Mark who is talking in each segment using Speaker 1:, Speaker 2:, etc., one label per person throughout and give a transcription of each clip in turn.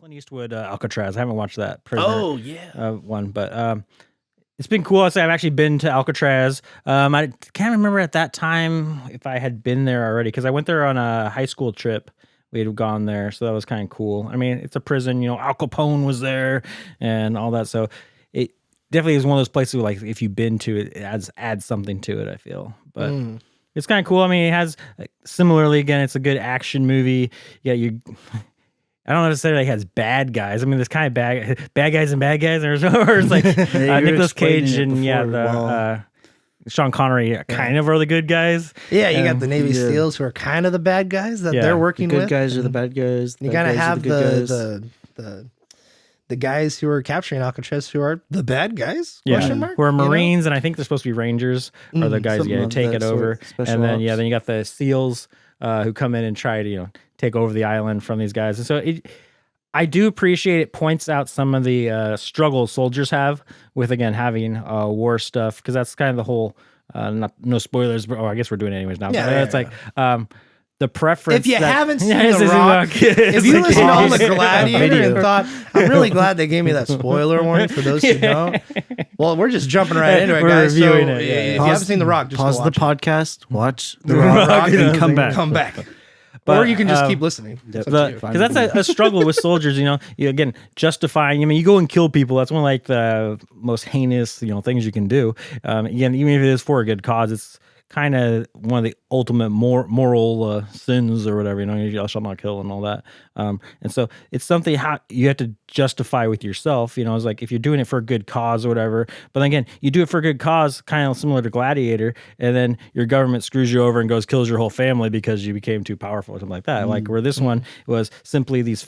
Speaker 1: Clint Eastwood, Alcatraz. I haven't watched that Prisoner
Speaker 2: Oh yeah.
Speaker 1: one, but it's been cool. I've actually been to Alcatraz. I can't remember at that time if I had been there already because I went there on a high school trip. We had gone there, so that was kind of cool. I mean, it's a prison. Al Capone was there and all that, so it definitely is one of those places where, like, if you've been to it, it adds something to it, I feel. But it's kind of cool. I mean, it has, similarly, again, it's a good action movie. Yeah, I don't necessarily has bad guys. I mean, there's kind of bad guys and bad guys, or it's like Nicolas Cage and Sean Connery kind of are the good guys.
Speaker 2: Yeah, you got the Navy SEALs who are kind of the bad guys that they're working with.
Speaker 3: The good guys are the bad guys.
Speaker 2: You gotta have the guys who are capturing Alcatraz who are the bad guys.
Speaker 1: Yeah, who are Marines, and I think they're supposed to be Rangers, are the guys who take it over. And then then you got the SEALs who come in and try to take over the island from these guys. And so I do appreciate it points out some of the struggles soldiers have with, again, having war stuff, because that's kind of the whole, no spoilers, but I guess we're doing it anyways now.
Speaker 2: Yeah,
Speaker 1: it's like the preference.
Speaker 2: If you haven't seen The Rock, if you listen to all the Gladiator and thought, I'm really glad they gave me that spoiler warning for those who don't. Well, we're just jumping right into it, guys.
Speaker 1: We're reviewing it.
Speaker 2: If you haven't seen The Rock, just
Speaker 3: pause the podcast, watch
Speaker 1: The Rock,
Speaker 3: and come back.
Speaker 2: Come back. Or you can just keep listening.
Speaker 1: Because that's a struggle with soldiers, you again, justifying. I mean, you go and kill people. That's one of, like, the most heinous, things you can do. Again, even if it is for a good cause, it's kind of one of the ultimate moral sins or whatever, you shall not kill and all that. And so it's something how you have to justify with yourself, it's like if you're doing it for a good cause or whatever, but then again, you do it for a good cause, kind of similar to Gladiator, and then your government screws you over and kills your whole family because you became too powerful or something like that. Like where this one was simply these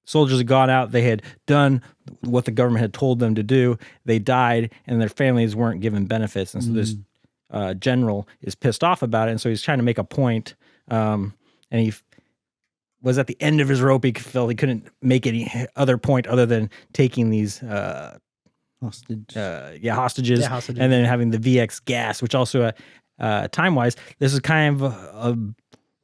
Speaker 1: soldiers had gone out, they had done what the government had told them to do, they died, and their families weren't given benefits. And so this general is pissed off about it, and so he's trying to make a point, and he was at the end of his rope. He felt he couldn't make any other point other than taking these hostages, and then having the VX gas, which also time-wise, this is kind of a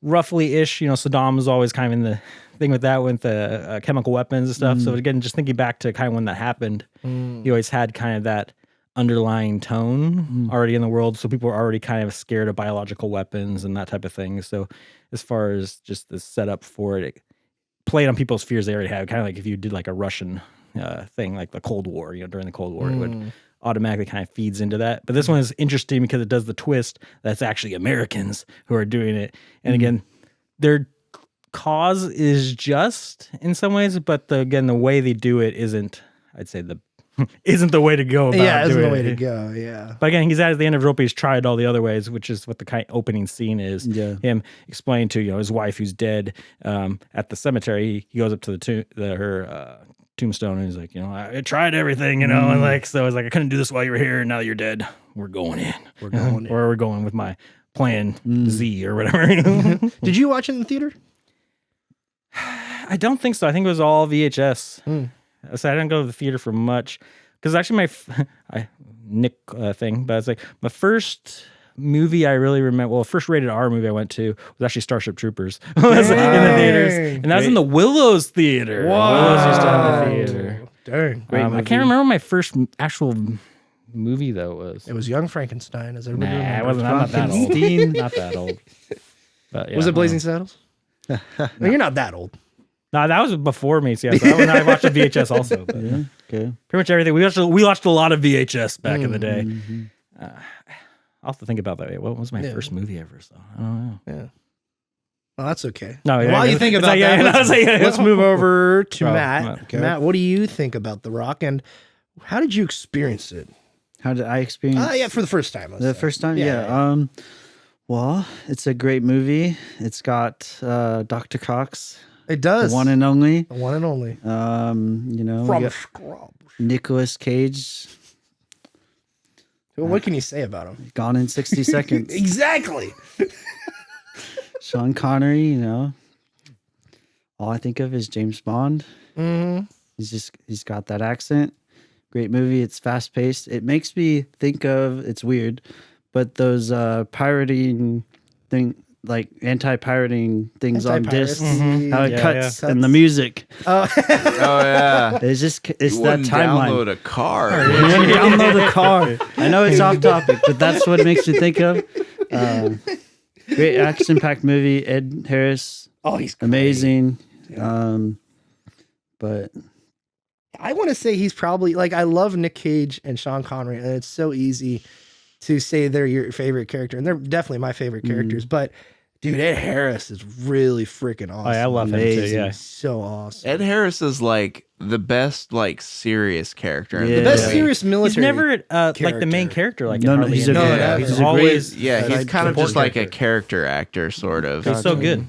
Speaker 1: roughly-ish, Saddam was always kind of in the thing with that, with the chemical weapons and stuff. So again, just thinking back to kind of when that happened, he always had kind of that underlying tone already in the world, so people were already kind of scared of biological weapons and that type of thing. So as far as just the setup for it, it played on people's fears they already had, kind of like if you did like a Russian thing, like the Cold War, during the Cold War, it would automatically kind of feeds into that. But this one is interesting because it does the twist that's actually Americans who are doing it, and again, their cause is just in some ways, but the way they do it isn't, I'd say, isn't the way to go about doing it.
Speaker 2: Yeah, isn't the way to go, yeah.
Speaker 1: But again, he's at the end of rope, he's tried all the other ways, which is what the kind of opening scene is. Yeah. Him explaining to, his wife who's dead at the cemetery. He goes up to her tombstone and he's like, I tried everything, and like, so it's like, I couldn't do this while you were here, and now that you're dead, we're going in. We're going in. Or we're going with my plan Z or whatever.
Speaker 2: Did you watch it in the theater?
Speaker 1: I don't think so. I think it was all VHS. So I didn't go to the theater for much, because actually Nick thing, but it's like my first movie I really remember. Well, first rated R movie I went to was actually Starship Troopers. It was in the theaters, and that was in the Willows Theater. Willows used to have the theater.
Speaker 2: Dang,
Speaker 1: I can't remember my first actual movie though.
Speaker 2: It was Young Frankenstein, as everybody
Speaker 1: remembers. I'm not that old. Not that old. But, yeah,
Speaker 2: was it Blazing Saddles? No, you're not that old.
Speaker 1: No, that was before me. So, so I watched the VHS also. But,
Speaker 3: okay.
Speaker 1: Pretty much everything. We watched a lot of VHS back in the day. I'll have to think about that. What was my first movie I ever saw? I don't know.
Speaker 2: Yeah. Well, that's okay.
Speaker 1: No,
Speaker 2: while you think about that, let's move over to Matt. Okay. Matt, what do you think about The Rock, and how did you experience it?
Speaker 3: How did I experience?
Speaker 2: Yeah, for the first time.
Speaker 3: First time, yeah. Well, it's a great movie. It's got Dr. Cox.
Speaker 2: It does.
Speaker 3: The one and only.
Speaker 2: The one and only.
Speaker 3: From Scrubs. Nicolas Cage.
Speaker 2: Well, what can you say about him?
Speaker 3: Gone in 60 seconds.
Speaker 2: Exactly.
Speaker 3: Sean Connery, all I think of is James Bond. He's got that accent. Great movie. It's fast paced. It makes me think of, it's weird, but those pirating like anti-pirating things on discs.
Speaker 2: Anti-piracy.
Speaker 3: How it
Speaker 1: Yeah,
Speaker 3: cuts and the music.
Speaker 2: Oh,
Speaker 4: Oh yeah.
Speaker 3: It's just it's
Speaker 4: You
Speaker 3: that
Speaker 4: wouldn't
Speaker 3: timeline.
Speaker 4: download a car.
Speaker 3: You wouldn't download a car. I know it's off topic, but that's what it makes me think of. Great action-packed movie. Ed Harris,
Speaker 2: he's great.
Speaker 3: amazing. But
Speaker 2: I want to say he's probably like, I love Nick Cage and Sean Connery, and it's so easy to say they're your favorite character, and they're definitely my favorite characters. But dude, Ed Harris is really freaking awesome.
Speaker 1: Oh, yeah, I love him too.
Speaker 3: Amazing.
Speaker 1: Yeah.
Speaker 2: He's so awesome.
Speaker 4: Ed Harris is like the best like serious character. In
Speaker 3: Yeah.
Speaker 2: the
Speaker 4: the
Speaker 2: best
Speaker 4: movie.
Speaker 2: serious
Speaker 1: He's
Speaker 2: military.
Speaker 1: never like the main character. Like
Speaker 3: No,
Speaker 1: in
Speaker 3: no,
Speaker 1: hardly
Speaker 3: he's a-
Speaker 1: any-
Speaker 2: no,
Speaker 1: he's
Speaker 2: he's a
Speaker 1: always
Speaker 4: Yeah, he's kind of
Speaker 1: support
Speaker 4: just like a
Speaker 1: character.
Speaker 4: character actor, sort of.
Speaker 1: He's so good.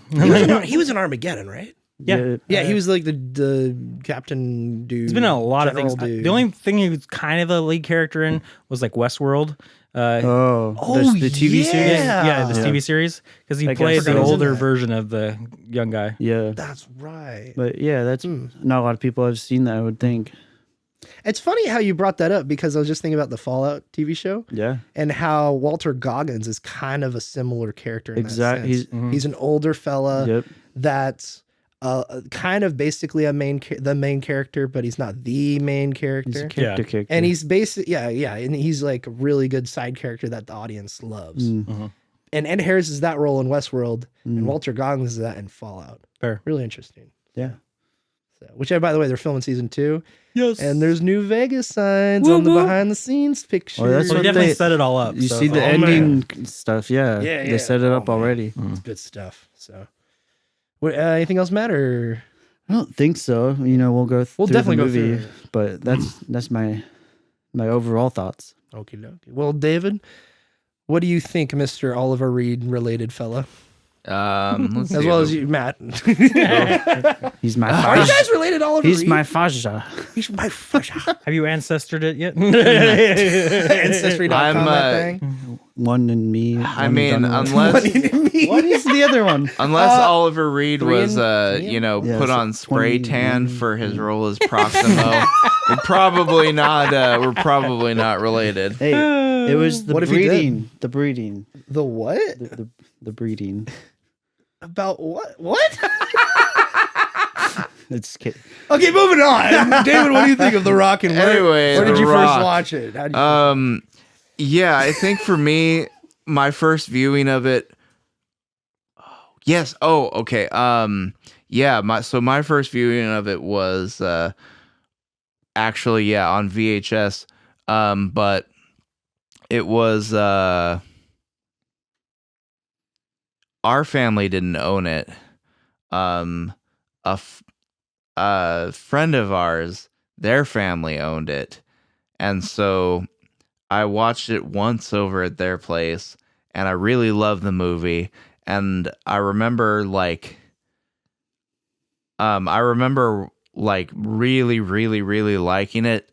Speaker 2: He was in Armageddon, right?
Speaker 1: Yeah.
Speaker 2: Yeah, he was like the captain dude.
Speaker 1: He's been in a lot of
Speaker 2: general
Speaker 1: things.
Speaker 2: dude.
Speaker 1: The only thing he was kind of a lead character in was like Westworld.
Speaker 3: the TV series.
Speaker 1: Yeah, this
Speaker 3: Yeah.
Speaker 1: TV series because he
Speaker 3: I guess
Speaker 1: played
Speaker 3: so.
Speaker 1: the
Speaker 3: He's in
Speaker 1: older
Speaker 2: that.
Speaker 1: version of the young guy.
Speaker 3: Yeah,
Speaker 2: That's right.
Speaker 3: but yeah, that's not a lot of people have seen that. I would think.
Speaker 2: It's funny how you brought that up because I was just thinking about the Fallout TV show
Speaker 3: Yeah,
Speaker 2: and how Walter Goggins is kind of a similar character. In that
Speaker 3: Exact-
Speaker 2: sense. He's an older fella
Speaker 3: yep.
Speaker 2: that's kind of basically the main character, but he's not the main
Speaker 3: He's
Speaker 2: character.
Speaker 3: a character.
Speaker 2: And he's and he's like a really good side character that the audience loves.
Speaker 3: Mm.
Speaker 2: And Ed Harris is that role in Westworld, and Walter Goggins is that in Fallout.
Speaker 1: Fair.
Speaker 2: Really interesting.
Speaker 3: Yeah.
Speaker 2: So, which, by the way, they're filming season 2,
Speaker 1: Yes.
Speaker 2: and there's New Vegas signs
Speaker 1: Woo
Speaker 2: on the
Speaker 1: woo.
Speaker 2: behind the scenes picture.
Speaker 3: Oh, that's
Speaker 1: So
Speaker 3: what
Speaker 1: they definitely
Speaker 3: they-
Speaker 1: set it all up.
Speaker 3: You
Speaker 1: so-
Speaker 3: see the
Speaker 2: Oh,
Speaker 3: ending stuff. Yeah,
Speaker 2: Yeah,
Speaker 3: they set it up
Speaker 2: man.
Speaker 3: already.
Speaker 2: It's good stuff. So, what, anything else matter?
Speaker 3: I don't think so. You know, we'll go.
Speaker 2: We'll
Speaker 3: through
Speaker 2: definitely
Speaker 3: the
Speaker 2: go
Speaker 3: movie,
Speaker 2: through it.
Speaker 3: but that's my overall thoughts.
Speaker 2: Okay, dokie. Well, David, what do you think, Mr. Oliver Reed related fella?
Speaker 4: Let's
Speaker 2: As
Speaker 4: see
Speaker 2: well
Speaker 4: if
Speaker 2: as you, Matt.
Speaker 3: He's my.
Speaker 2: Are you
Speaker 3: Faja.
Speaker 2: guys related to Oliver
Speaker 3: He's
Speaker 2: Reed?
Speaker 3: my Faja.
Speaker 2: He's my Faja.
Speaker 1: Have you ancestored it yet?
Speaker 2: Ancestry.com,
Speaker 4: I'm,
Speaker 2: that thing.
Speaker 3: One in me.
Speaker 4: I
Speaker 3: one
Speaker 4: mean,
Speaker 3: done with.
Speaker 4: unless
Speaker 3: What is the other one?
Speaker 4: Oliver Reed
Speaker 2: three
Speaker 4: was,
Speaker 2: and-
Speaker 3: Yeah,
Speaker 4: put
Speaker 3: so
Speaker 4: on spray
Speaker 3: 20
Speaker 4: tan for his role as Proximo, we're probably not related.
Speaker 3: Hey, it was the
Speaker 2: What if he did?
Speaker 3: breeding. The breeding.
Speaker 2: The what?
Speaker 3: The breeding.
Speaker 2: About what? What?
Speaker 3: It's
Speaker 2: Okay, moving on. David, what do you think of The Rock? And
Speaker 4: Anyway,
Speaker 2: where did
Speaker 4: The
Speaker 2: you
Speaker 4: Rock.
Speaker 2: first watch it? How did you
Speaker 4: Yeah, I think for me, my first viewing of it. Yes. Oh, okay. Yeah. My first viewing of it was actually on VHS. But it was our family didn't own it. A friend of ours, their family owned it, and so I watched it once over at their place, and I really loved the movie. And I remember really, really, really liking it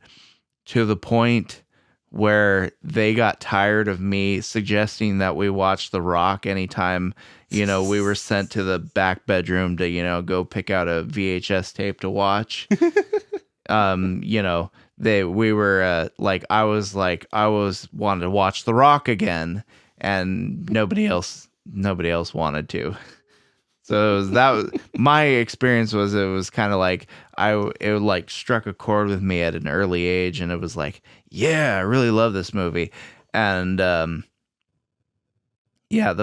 Speaker 4: to the point where they got tired of me suggesting that we watch The Rock anytime, we were sent to the back bedroom to, go pick out a VHS tape to watch. I was wanted to watch The Rock again, and nobody else wanted to. So that was my experience. It was kind of like it struck a chord with me at an early age, and it was like, yeah, I really love this movie. And the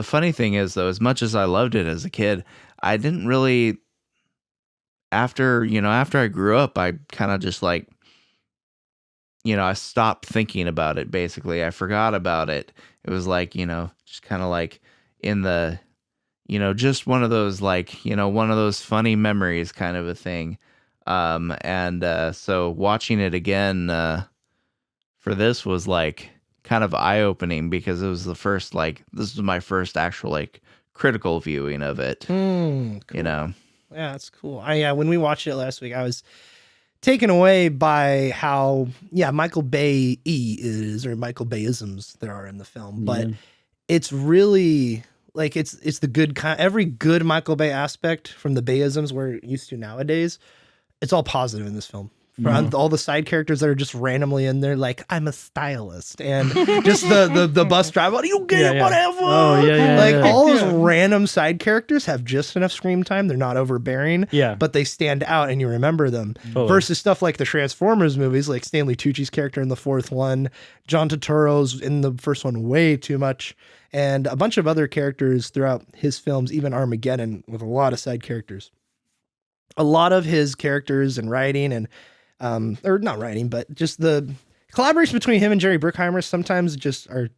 Speaker 4: funny thing is, though, as much as I loved it as a kid, I didn't really. After I grew up, I kind of just I stopped thinking about it. Basically, I forgot about it. It was just kind of in the. Just one of those one of those funny memories kind of a thing. So watching it again for this was kind of eye-opening because it was the first this was my first actual critical viewing of it.
Speaker 2: Cool.
Speaker 4: Yeah,
Speaker 2: that's cool. When we watched it last week, I was taken away by how Michael Bay is, or Michael Bayisms there are in the film, but it's really it's the good kind. Every good Michael Bay aspect from the Bayisms we're used to nowadays, it's all positive in this film For all the side characters that are just randomly in there, like I'm a stylist, and just the bus driver, what do you get, whatever.
Speaker 3: Oh yeah.
Speaker 2: Like all those random side characters have just enough screen time. They're not overbearing, but they stand out and you remember them.
Speaker 1: Totally.
Speaker 2: Versus stuff like the Transformers movies, like Stanley Tucci's character in the fourth one, John Turturro's in the first one way too much, and a bunch of other characters throughout his films, even Armageddon, with a lot of side characters. A lot of his characters and writing and, or not writing, but just the collaboration between him and Jerry Bruckheimer sometimes they're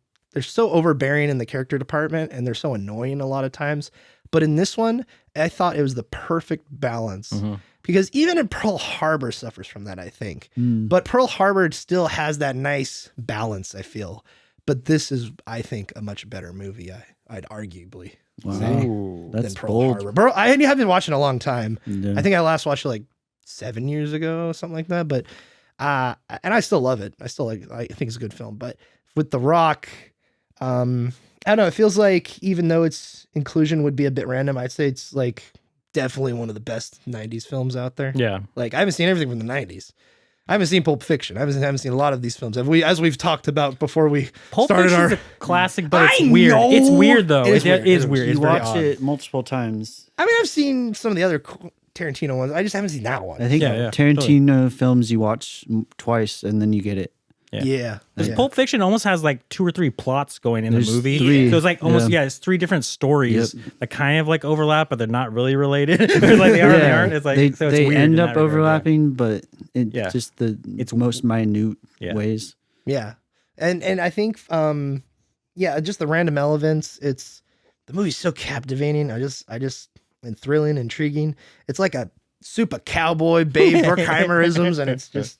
Speaker 2: so overbearing in the character department and they're so annoying a lot of times. But in this one, I thought it was the perfect balance because even in Pearl Harbor suffers from that, I think. But Pearl Harbor still has that nice balance, I feel. But this is, I think, a much better movie, I'd arguably.
Speaker 3: Wow, that's
Speaker 2: Pearl
Speaker 3: bold.
Speaker 2: Harbor. I have been watching a long time.
Speaker 3: Yeah.
Speaker 2: I think I last watched it like 7 years ago, something like that. But and I still love it. I think it's a good film. But with The Rock, I don't know. It feels like even though its inclusion would be a bit random, I'd say it's like definitely one of the best '90s films out there.
Speaker 1: Yeah,
Speaker 2: like I haven't seen everything from the '90s. I haven't seen Pulp Fiction. I haven't seen a lot of these films. As we've talked about before we
Speaker 1: Pulp
Speaker 2: started
Speaker 1: Fiction's
Speaker 2: our
Speaker 1: a classic, but it's
Speaker 2: I
Speaker 1: weird.
Speaker 2: know.
Speaker 1: It's weird though.
Speaker 2: It is weird.
Speaker 1: It is weird.
Speaker 3: You
Speaker 1: It's very
Speaker 3: watch
Speaker 1: odd.
Speaker 3: it multiple times.
Speaker 2: I mean, I've seen some of the other Tarantino ones. I just haven't seen that one.
Speaker 3: I think Tarantino films you watch twice and then you get it.
Speaker 2: Yeah.
Speaker 1: Because Pulp Fiction almost has like 2 or 3 plots going in
Speaker 3: There's
Speaker 1: the movie.
Speaker 3: 3.
Speaker 1: So it's like almost, it's 3 different stories that kind of like overlap, but they're not really related. Or like they are, they aren't. It's like,
Speaker 3: they
Speaker 1: so it's weird
Speaker 3: end
Speaker 1: in
Speaker 3: up
Speaker 1: that regard,
Speaker 3: overlapping, but just it's most minute ways.
Speaker 2: Yeah. And I think, just the random elements. The movie's so captivating. I just and thrilling, intriguing. It's like a soup of cowboy Babe Bruckheimerisms, and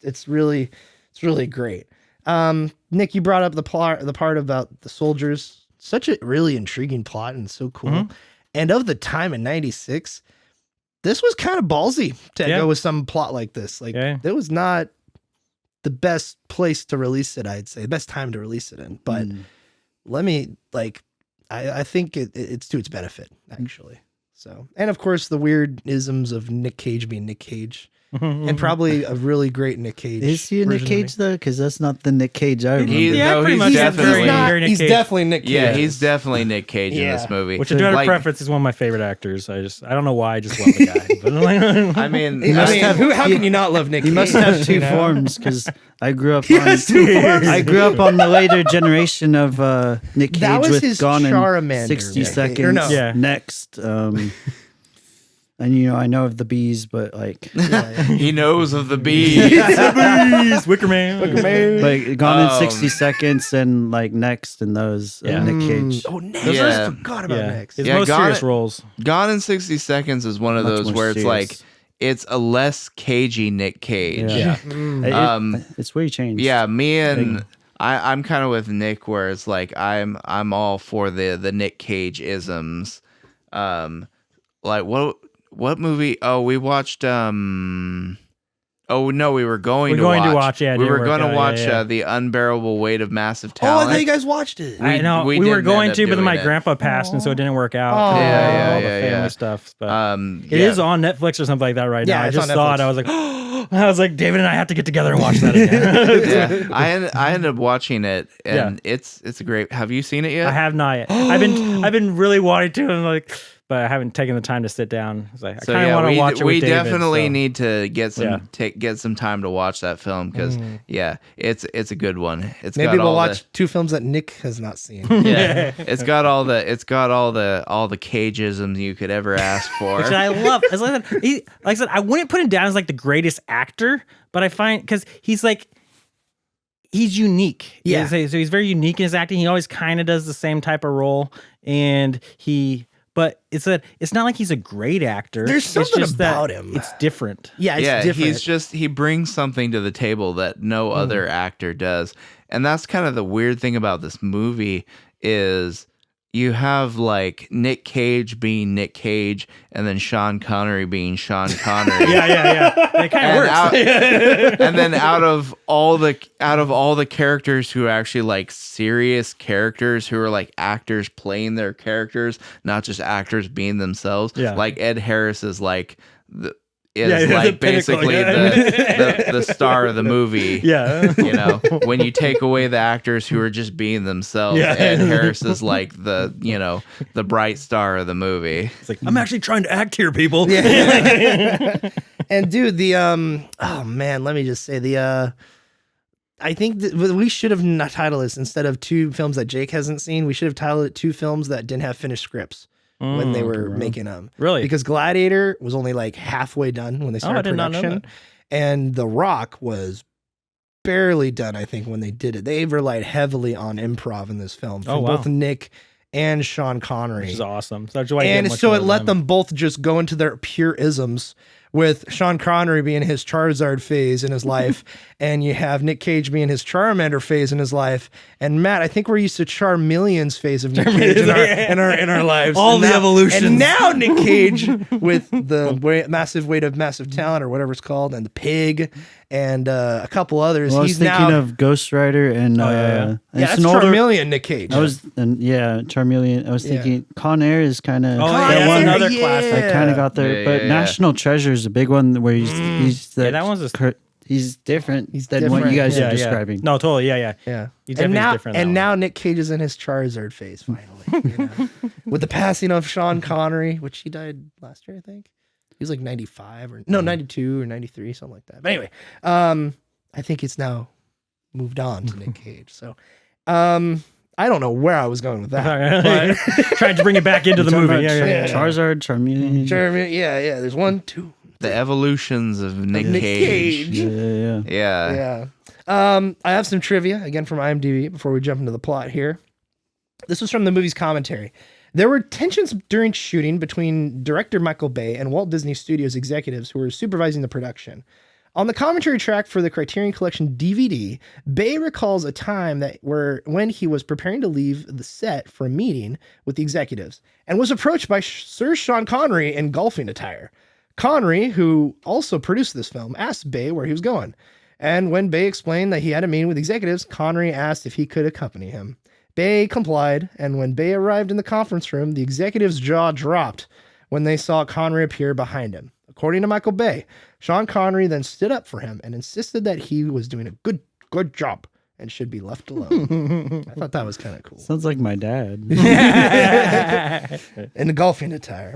Speaker 2: it's really great. Nick, you brought up the part about the soldiers. Such a really intriguing plot and so cool. And of the time in '96, this was kind of ballsy to go with some plot like this. Like it was not the best place to release it, I'd say. The best time to release it in. But I think it's to its benefit, actually. So, and of course the weird isms of Nick Cage being Nick Cage. And probably a really great Nick Cage.
Speaker 3: Is he a Nick Cage though? Because that's not the Nick Cage I remember.
Speaker 4: He's
Speaker 2: definitely Nick Cage.
Speaker 4: Yeah, he's definitely Nick Cage in this movie.
Speaker 1: Which, a preference, is one of my favorite actors. I don't know why, I just love the guy. But
Speaker 4: I mean,
Speaker 2: how can you not love Nick Cage?
Speaker 3: He must have 2 forms because I grew up I grew up on the later generation of Nick Cage
Speaker 2: that was
Speaker 3: with
Speaker 2: his
Speaker 3: Gone in
Speaker 2: Charmander
Speaker 3: 60
Speaker 2: Nick
Speaker 3: Seconds.
Speaker 2: Or no.
Speaker 3: Next. And I know of the bees, but like
Speaker 4: he knows of the bees.
Speaker 1: Wicker Man.
Speaker 3: Like Gone in 60 Seconds and like Next and those Nick Cage.
Speaker 2: Oh, Next. I just forgot about Next.
Speaker 1: His most serious roles.
Speaker 4: Gone in 60 Seconds is one of those where it's like it's a less cagey Nick Cage.
Speaker 3: It's where he changed.
Speaker 4: Yeah, me and I'm kind of with Nick where it's like I'm all for the Nick Cage isms. Like what movie? Oh, we watched Oh no, we were going to watch.
Speaker 1: Yeah,
Speaker 4: we were going to watch
Speaker 1: yeah.
Speaker 4: The Unbearable Weight of Massive
Speaker 2: Oh,
Speaker 4: Talent.
Speaker 2: I thought you guys watched it.
Speaker 1: I know we were going to, but then my grandpa passed, and so it didn't work out.
Speaker 2: Oh.
Speaker 1: all
Speaker 4: Yeah,
Speaker 1: the family stuff. But it
Speaker 4: yeah.
Speaker 1: is on Netflix or something like that right
Speaker 2: Yeah,
Speaker 1: now. I
Speaker 2: it's
Speaker 1: just
Speaker 2: on
Speaker 1: saw it.
Speaker 2: Netflix.
Speaker 1: I was like, David and I have to get together and watch that again.
Speaker 4: Yeah, I ended up watching it, and it's a great. Have you seen it yet?
Speaker 1: I have not yet. I've been really wanting to, and but I haven't taken the time to sit down. I kind of want to watch it.
Speaker 4: We
Speaker 1: with David,
Speaker 4: definitely need to get some time to watch that film because it's a good one.
Speaker 2: Maybe we'll watch 2 films that Nick has not seen.
Speaker 4: Yeah, it's got all the cageisms you could ever ask for.
Speaker 1: Which I love. As like I said, I wouldn't put him down as like the greatest actor, but I find because he's unique.
Speaker 2: Yeah.
Speaker 1: So he's very unique in his acting. He always kind of does the same type of role, but it's not like he's a great actor.
Speaker 2: There's something
Speaker 1: just
Speaker 2: about him.
Speaker 1: It's different.
Speaker 2: Yeah, it's different.
Speaker 4: He brings something to the table that no other actor does. And that's kind of the weird thing about this movie is you have like Nick Cage being Nick Cage and then Sean Connery being Sean Connery.
Speaker 1: Yeah. It kind of works.
Speaker 4: And then out of all the characters who are actually like serious characters who are like actors playing their characters, not just actors being themselves.
Speaker 1: Yeah.
Speaker 4: Like Ed Harris is like is
Speaker 1: the
Speaker 4: like
Speaker 1: pinnacle,
Speaker 4: basically the star of the movie.
Speaker 1: Yeah.
Speaker 4: You know, when you take away the actors who are just being themselves,
Speaker 1: Yeah.
Speaker 4: Ed Harris is like the bright star of the movie.
Speaker 1: It's like, I'm actually trying to act here, people.
Speaker 2: And dude, the oh man, let me just say I think that we should have not titled this, instead of 2 films that Jake hasn't seen, we should have titled it 2 films that didn't have finished scripts when they were making them.
Speaker 1: Really?
Speaker 2: Because Gladiator was only like halfway done when they started
Speaker 1: I did not know
Speaker 2: production. And The Rock was barely done, I think, when they did it. They relied heavily on improv in this film from both Nick and Sean Connery.
Speaker 1: Which is awesome. So that's why
Speaker 2: And so it let them both just go into their pure isms, with Sean Connery being his Charizard phase in his life, and you have Nick Cage being his Charmander phase in his life, and Matt, I think we're used to Charmeleon's phase of Nick Cage in our lives.
Speaker 1: All
Speaker 2: and
Speaker 1: the
Speaker 2: now,
Speaker 1: evolutions.
Speaker 2: And now Nick Cage with the massive weight of massive talent, or whatever it's called, and the pig, and a couple others.
Speaker 3: Well, I was thinking of Ghost Rider and
Speaker 2: that's Charmeleon Nick Cage.
Speaker 3: Charmeleon. I was thinking Con Air is kind of
Speaker 1: another classic.
Speaker 3: I kind of got there, but National Treasure is a big one where he's
Speaker 1: that one's
Speaker 3: he's different than
Speaker 2: different.
Speaker 3: what you guys are describing.
Speaker 1: No, totally. Yeah. He
Speaker 2: And now,
Speaker 1: different.
Speaker 2: and now Nick Cage is in his Charizard phase finally, with the passing of Sean Connery, which he died last year, I think. He was like 95 or 92 or 93, something like that. But anyway, I think it's now moved on to Nick Cage. So, I don't know where I was going with that. But
Speaker 1: tried to bring it back into the movie.
Speaker 3: Charizard, Charmeleon.
Speaker 2: There's 1, 2.
Speaker 4: The evolutions of Nick Cage.
Speaker 3: Yeah.
Speaker 2: I have some trivia again from IMDb before we jump into the plot here. This was from the movie's commentary. There were tensions during shooting between director Michael Bay and Walt Disney Studios executives who were supervising the production. On the commentary track for the Criterion Collection DVD, Bay recalls a time when he was preparing to leave the set for a meeting with the executives and was approached by Sir Sean Connery in golfing attire. Connery, who also produced this film, asked Bay where he was going. And when Bay explained that he had a meeting with executives, Connery asked if he could accompany him. Bay complied, and when Bay arrived in the conference room, the executive's jaw dropped when they saw Connery appear behind him. According to Michael Bay, Sean Connery then stood up for him and insisted that he was doing a good job and should be left alone. I thought that was kind of cool.
Speaker 3: Sounds like my dad.
Speaker 2: In the golfing attire.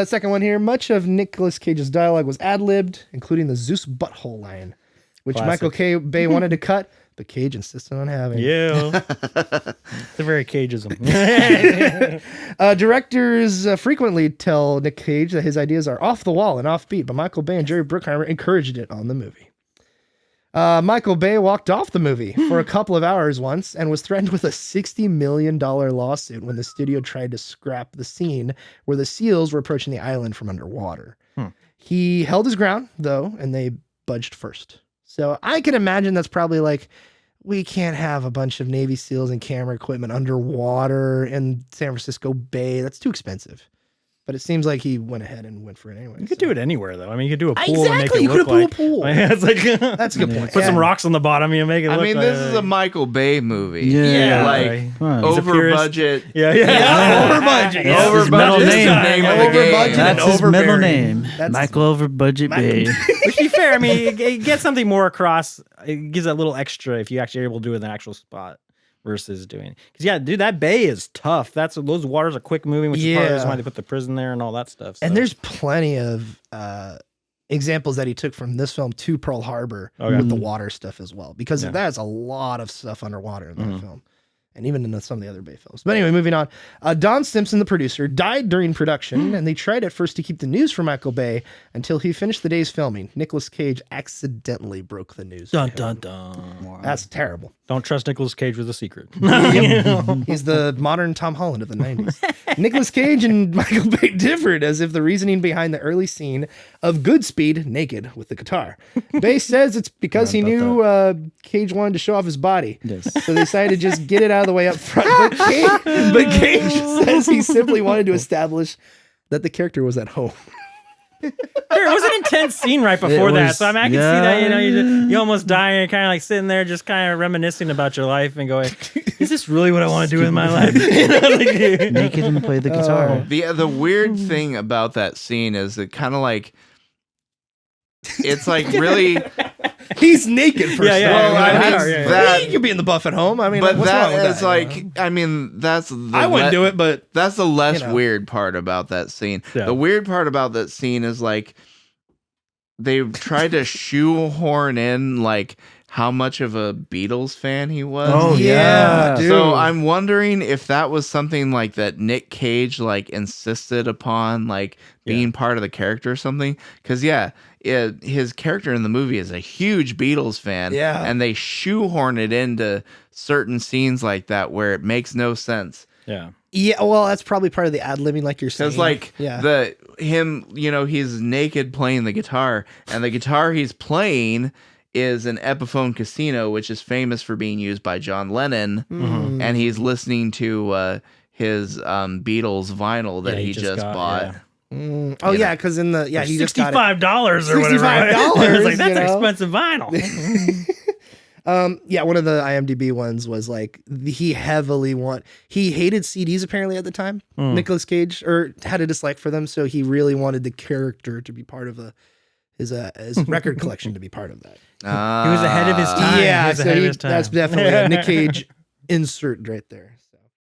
Speaker 2: Second one here, much of Nicolas Cage's dialogue was ad-libbed, including the Zeus butthole line, which Michael Bay wanted to cut, but Cage insisted on having.
Speaker 1: Yeah. It's a very Cageism.
Speaker 2: Directors frequently tell Nick Cage that his ideas are off the wall and offbeat, but Michael Bay and Jerry Bruckheimer encouraged it on the movie. Michael Bay walked off the movie for a couple of hours once and was threatened with a $60 million lawsuit when the studio tried to scrap the scene where the seals were approaching the island from underwater. He held his ground, though, and they budged first. So I can imagine that's probably like, we can't have a bunch of Navy SEALs and camera equipment underwater in San Francisco Bay. That's too expensive. But it seems like he went ahead and went for it anyway.
Speaker 1: You could do it anywhere, though. I mean, you could do a pool
Speaker 2: exactly.
Speaker 1: and make it
Speaker 2: you
Speaker 1: look
Speaker 2: could
Speaker 1: like...
Speaker 2: a pool.
Speaker 1: It's like
Speaker 2: That's a good point.
Speaker 1: Put some rocks on the bottom and make it look like...
Speaker 4: this is a Michael Bay movie.
Speaker 3: Yeah.
Speaker 4: Like, over budget.
Speaker 1: Yeah.
Speaker 2: Over budget.
Speaker 3: That's
Speaker 4: Over
Speaker 3: his middle
Speaker 4: budget is
Speaker 3: name.
Speaker 4: the name of the
Speaker 2: Over
Speaker 4: game.
Speaker 2: budget.
Speaker 3: That's his
Speaker 2: overbearing.
Speaker 3: middle name.
Speaker 2: That's-
Speaker 3: Michael Over Budget Bay.
Speaker 1: Which, to be fair, I mean, it gets something more across. It gives that little extra if you actually are able to do it in the actual spot versus doing. Because yeah, dude, that bay is tough. Those waters are quick moving, which is part of the reason why they put the prison there and all that stuff. So.
Speaker 2: And there's plenty of examples that he took from this film to Pearl Harbor with the water stuff as well, because that's a lot of stuff underwater in that film. And even in some of the other Bay films. But anyway, moving on. Don Simpson, the producer, died during production, and they tried at first to keep the news from Michael Bay until he finished the day's filming. Nicolas Cage accidentally broke the news.
Speaker 1: Dun, dun, dun.
Speaker 3: Wow.
Speaker 2: That's terrible.
Speaker 1: Don't trust Nicolas Cage with a secret.
Speaker 2: He's the modern Tom Holland of the 90s. Nicolas Cage and Michael Bay differed as if the reasoning behind the early scene of Goodspeed naked with the guitar. Bay says it's because he knew Cage wanted to show off his body.
Speaker 3: Yes.
Speaker 2: So they decided to just get it out of the way up front. But Cage says he simply wanted to establish that the character was at home.
Speaker 1: There was an intense scene right before that, so I mean, I can see that. You almost die, and you're kind of like sitting there, just kind of reminiscing about your life and going, "Is this really what I want to do with my life?"
Speaker 3: Naked and play the guitar.
Speaker 4: The weird thing about that scene is it kind of like it's like really.
Speaker 2: He's naked for
Speaker 1: Yeah, yeah,
Speaker 2: starters.
Speaker 4: Well, I mean,
Speaker 1: yeah, yeah.
Speaker 4: that-
Speaker 2: You could be in the buff at home. I mean,
Speaker 4: But
Speaker 2: what's wrong
Speaker 4: that
Speaker 2: with
Speaker 4: is
Speaker 2: that,
Speaker 4: like,
Speaker 2: you know?
Speaker 4: I mean, that's the
Speaker 2: I wouldn't do it, but
Speaker 4: That's the less
Speaker 2: you know.
Speaker 4: weird part about that scene.
Speaker 1: Yeah.
Speaker 4: The weird part about that scene is like they tried to shoehorn in like how much of a Beatles fan he was.
Speaker 3: Oh,
Speaker 2: yeah,
Speaker 3: yeah.
Speaker 2: dude.
Speaker 4: So I'm wondering if that was something like that Nick Cage like insisted upon like being part of the character or something. Because his character in the movie is a huge Beatles fan.
Speaker 2: Yeah.
Speaker 4: And they shoehorn it into certain scenes like that where it makes no sense.
Speaker 1: Yeah.
Speaker 2: Yeah, well, that's probably part of the ad libbing, like you're saying.
Speaker 4: Because like
Speaker 2: yeah,
Speaker 4: he's naked playing the guitar, and the guitar he's playing is an Epiphone Casino, which is famous for being used by John Lennon,
Speaker 2: Mm.
Speaker 4: and he's listening to his Beatles vinyl that
Speaker 1: Yeah,
Speaker 4: he just
Speaker 1: got,
Speaker 4: bought.
Speaker 1: yeah.
Speaker 2: Oh
Speaker 4: You
Speaker 2: yeah,
Speaker 4: know.
Speaker 2: because in the he just got it.
Speaker 1: $65 or whatever. right?
Speaker 2: $65,
Speaker 1: It's like, that's
Speaker 2: you know?
Speaker 1: expensive vinyl.
Speaker 2: Yeah, one of the IMDb ones was like he hated CDs apparently at the time. Nicolas Cage or had a dislike for them, so he really wanted the character to be part of his record collection to be part of that.
Speaker 1: He was ahead of his time. He
Speaker 2: Yeah,
Speaker 1: was
Speaker 2: so
Speaker 1: ahead of his time.
Speaker 2: that's definitely a Nick Cage insert right there.